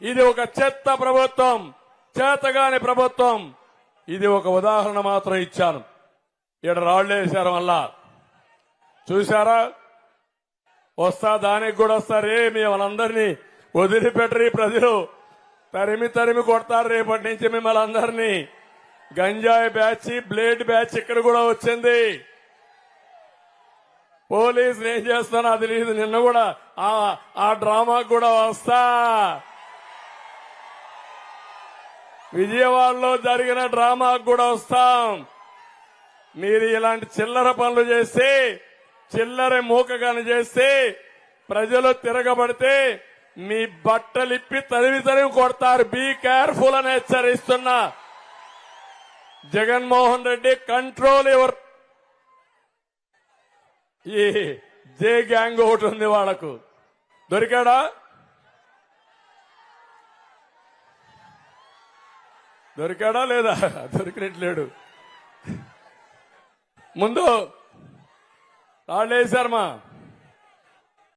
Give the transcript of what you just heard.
ఇది ఒక చెత్త ప్రభుత్వం, చేతగాని ప్రభుత్వం. ఇది ఒక ఉదాహరణ మాత్రం ఇచ్చాను. ఇక్కడ రాళ్లేశారు మళ్ళా చూశారా? వస్తా దానికి కూడా వస్తారే, మిమ్మల్ని అందరినీ వదిలిపెట్టరు ప్రజలు, తరిమి తరిమి కొడతారు రేపటి నుంచి మిమ్మల్ని అందరినీ. గంజాయి బ్యాచ్, బ్లేడ్ బ్యాచ్ ఇక్కడ కూడా వచ్చింది. పోలీసులు ఏం చేస్తానో అది లేదు. నిన్న కూడా ఆ డ్రామాకు కూడా వస్తా. విజయవాడలో జరిగిన డ్రామాకు కూడా వస్తాం. మీరు ఇలాంటి చిల్లర పనులు చేస్తే, చిల్లర మూకగాని చేస్తే, ప్రజలు తిరగబడితే మీ బట్టలిప్పి తరిమి తరిమి కొడతారు. బీ కేర్ఫుల్ అని హెచ్చరిస్తున్నా. Jaganmohan Reddy control your. ఈ జే గ్యాంగ్ ఒకటి ఉంది వాళ్లకు. దొరికాడా? దొరికాడా లేదా? దొరికినట్లేడు. ముందు రాళ్ళేశారమ్మా.